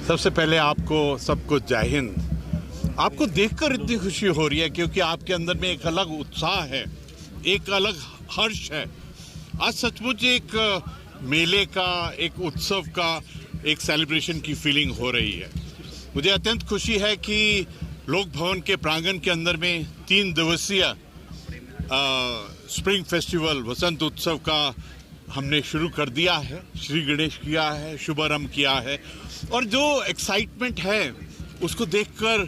सबसे पहले आपको सबको जय हिंद। आपको देखकर इतनी खुशी हो रही है क्योंकि आपके अंदर में एक अलग उत्साह है, एक अलग हर्ष है। आज सचमुच एक मेले का, एक उत्सव का, एक सेलिब्रेशन की फीलिंग हो रही है। मुझे अत्यंत खुशी है कि लोक भवन के प्रांगण के अंदर में 3 दिवसीय स्प्रिंग फेस्टिवल वसंत उत्सव का हमने शुरू कर दिया है। श्री गणेश किया है, शुभारंभ किया है और जो एक्साइटमेंट है उसको देखकर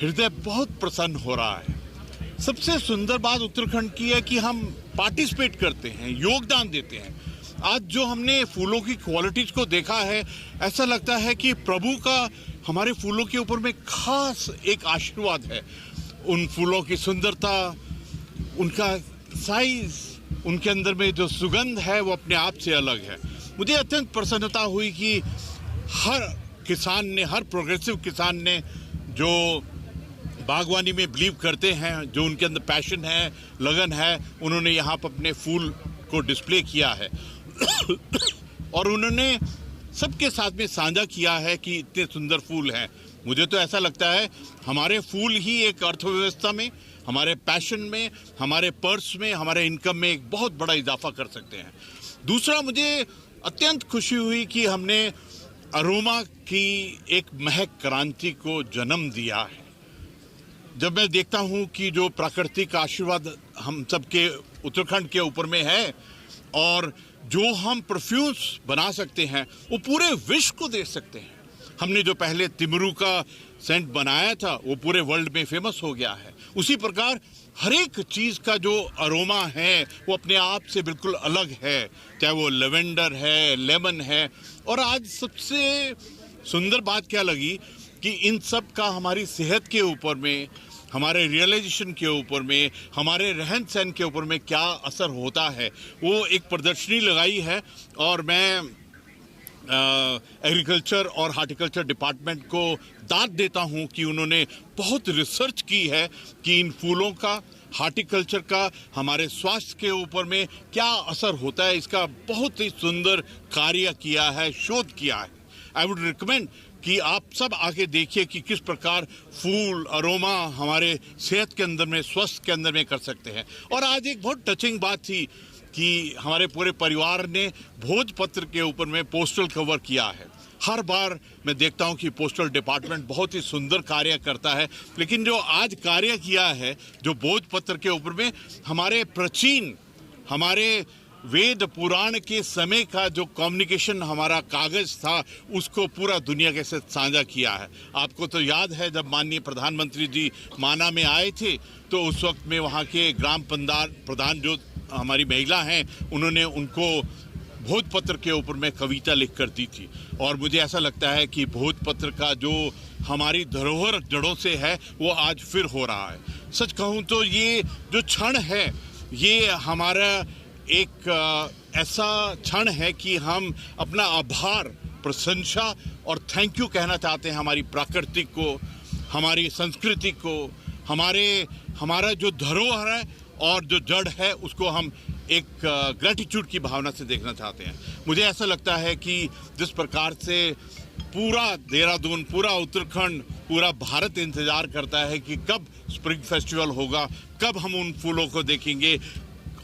हृदय बहुत प्रसन्न हो रहा है। सबसे सुंदर बात उत्तराखंड की है कि हम पार्टिसिपेट करते हैं, योगदान देते हैं। आज जो हमने फूलों की क्वालिटीज को देखा है, ऐसा लगता है कि प्रभु का हमारे फूलों के ऊपर में खास एक आशीर्वाद है। उन फूलों की सुंदरता, उनका साइज, उनके अंदर में जो सुगंध है वो अपने आप से अलग है। मुझे अत्यंत प्रसन्नता हुई कि हर किसान ने, हर प्रोग्रेसिव किसान ने जो बागवानी में बिलीव करते हैं, जो उनके अंदर पैशन है, लगन है, उन्होंने यहाँ पर अपने फूल को डिस्प्ले किया है और उन्होंने सबके साथ में साझा किया है कि इतने सुंदर फूल हैं। मुझे तो ऐसा लगता है हमारे फूल ही एक अर्थव्यवस्था में, हमारे पैशन में, हमारे पर्स में, हमारे इनकम में एक बहुत बड़ा इजाफा कर सकते हैं। दूसरा, मुझे अत्यंत खुशी हुई कि हमने अरोमा की एक महक क्रांति को जन्म दिया है। जब मैं देखता हूं कि जो प्राकृतिक आशीर्वाद हम सबके उत्तराखंड के ऊपर में है और जो हम परफ्यूम्स बना सकते हैं वो पूरे विश्व को दे सकते हैं। हमने जो पहले तिमरू का सेंट बनाया था वो पूरे वर्ल्ड में फेमस हो गया है। उसी प्रकार हर एक चीज़ का जो अरोमा है वो अपने आप से बिल्कुल अलग है, चाहे वो लेवेंडर है, लेमन है। और आज सबसे सुंदर बात क्या लगी कि इन सब का हमारी सेहत के ऊपर में, हमारे रियलाइजेशन के ऊपर में, हमारे रहन सहन के ऊपर में क्या असर होता है, वो एक प्रदर्शनी लगाई है। और मैं एग्रीकल्चर और हार्टिकल्चर डिपार्टमेंट को दाद देता हूं कि उन्होंने बहुत रिसर्च की है कि इन फूलों का, हार्टिकल्चर का हमारे स्वास्थ्य के ऊपर में क्या असर होता है। इसका बहुत ही सुंदर कार्य किया है, शोध किया है। आई वुड रिकमेंड कि आप सब आके देखिए कि किस प्रकार फूल, अरोमा हमारे सेहत के अंदर में, स्वास्थ्य के अंदर में कर सकते हैं। और आज एक बहुत टचिंग बात थी कि हमारे पूरे परिवार ने भोजपत्र के ऊपर में पोस्टल कवर किया है। हर बार मैं देखता हूं कि पोस्टल डिपार्टमेंट बहुत ही सुंदर कार्य करता है, लेकिन जो आज कार्य किया है, जो भोजपत्र के ऊपर में हमारे प्राचीन, हमारे वेद पुराण के समय का जो कम्युनिकेशन हमारा कागज था, उसको पूरा दुनिया के साथ साझा किया है। आपको तो याद है जब माननीय प्रधानमंत्री जी माना में आए थे तो उस वक्त में वहाँ के ग्राम प्रधान जो हमारी महिला हैं, उन्होंने उनको भोजपत्र के ऊपर में कविता लिख कर दी थी। और मुझे ऐसा लगता है कि भोजपत्र का जो हमारी धरोहर जड़ों से है वो आज फिर हो रहा है। सच कहूँ तो ये जो क्षण है, ये हमारा एक ऐसा क्षण है कि हम अपना आभार, प्रशंसा और थैंक यू कहना चाहते हैं हमारी प्रकृति को, हमारी संस्कृति को, हमारा जो धरोहर है और जो जड़ है, उसको हम एक ग्रेटिट्यूड की भावना से देखना चाहते हैं। मुझे ऐसा लगता है कि जिस प्रकार से पूरा देहरादून, पूरा उत्तराखंड, पूरा भारत इंतजार करता है कि कब स्प्रिंग फेस्टिवल होगा, कब हम उन फूलों को देखेंगे।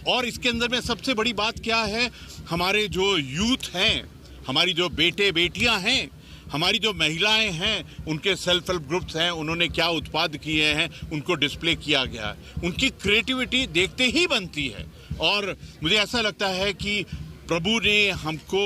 और इसके अंदर में सबसे बड़ी बात क्या है, हमारे जो यूथ हैं, हमारी जो बेटे बेटियां हैं, हमारी जो महिलाएं हैं, उनके सेल्फ हेल्प ग्रुप्स हैं, उन्होंने क्या उत्पाद किए हैं उनको डिस्प्ले किया गया है। उनकी क्रिएटिविटी देखते ही बनती है। और मुझे ऐसा लगता है कि प्रभु ने हमको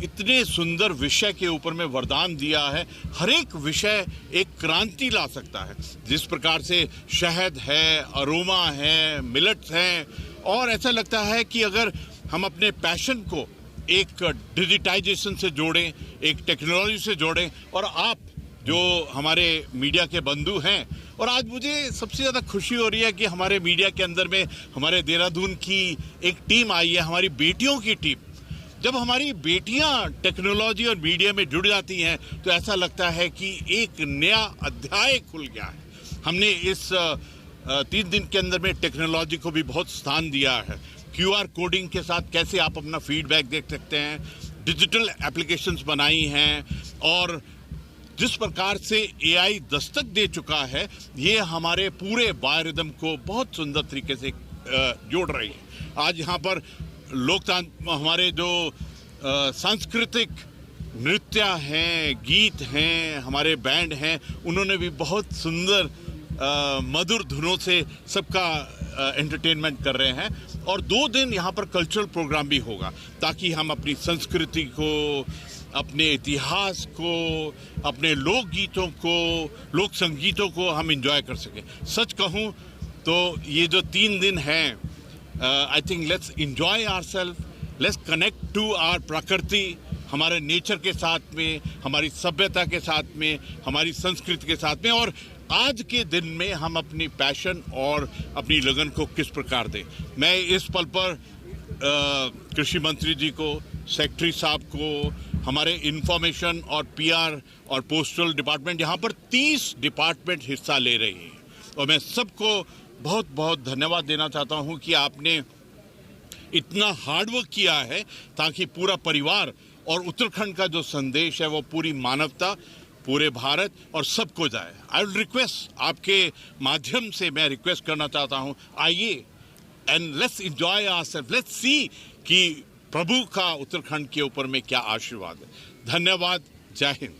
इतने सुंदर विषय के ऊपर में वरदान दिया है। हर एक विषय एक क्रांति ला सकता है। जिस प्रकार से शहद है, अरोमा है, मिलेट्स हैं, और ऐसा लगता है कि अगर हम अपने पैशन को एक डिजिटाइजेशन से जोड़ें, एक टेक्नोलॉजी से जोड़ें, और आप जो हमारे मीडिया के बंधु हैं, और आज मुझे सबसे ज़्यादा खुशी हो रही है कि हमारे मीडिया के अंदर में हमारे देहरादून की एक टीम आई है, हमारी बेटियों की टीम। जब हमारी बेटियां टेक्नोलॉजी और मीडिया में जुड़ जाती हैं तो ऐसा लगता है कि एक नया अध्याय खुल गया है। हमने इस 3 दिन के अंदर में टेक्नोलॉजी को भी बहुत स्थान दिया है। QR कोडिंग के साथ कैसे आप अपना फीडबैक देख सकते हैं, डिजिटल एप्लीकेशंस बनाई हैं, और जिस प्रकार से एआई दस्तक दे चुका है, ये हमारे पूरे बायोरिदम को बहुत सुंदर तरीके से जोड़ रही है। आज यहाँ पर हमारे जो सांस्कृतिक नृत्य हैं, गीत हैं, हमारे बैंड हैं, उन्होंने भी बहुत सुंदर मधुर धुनों से सबका एंटरटेनमेंट कर रहे हैं। और 2 दिन यहाँ पर कल्चरल प्रोग्राम भी होगा, ताकि हम अपनी संस्कृति को, अपने इतिहास को, अपने लोकगीतों को, लोक संगीतों को हम एंजॉय कर सकें। सच कहूँ तो ये जो 3 दिन हैं, I think let's enjoy ourself, let's connect to our प्रकृति, हमारे नेचर के साथ में, हमारी सभ्यता के साथ में, हमारी संस्कृति के साथ में, और आज के दिन में हम अपनी पैशन और अपनी लगन को किस प्रकार दें। मैं इस पल पर कृषि मंत्री जी को, सेक्रेटरी साहब को, हमारे इंफॉर्मेशन और पीआर और पोस्टल डिपार्टमेंट, यहाँ पर 30 डिपार्टमेंट हिस्सा ले रही हैं, और मैं सबको बहुत बहुत धन्यवाद देना चाहता हूँ कि आपने इतना हार्डवर्क किया है, ताकि पूरा परिवार और उत्तराखंड का जो संदेश है वो पूरी मानवता, पूरे भारत और सबको जाए। आई विल रिक्वेस्ट, आपके माध्यम से मैं रिक्वेस्ट करना चाहता हूँ, आइए and let's enjoy ourself, let's see कि प्रभु का उत्तराखंड के ऊपर में क्या आशीर्वाद है। धन्यवाद। जय हिंद।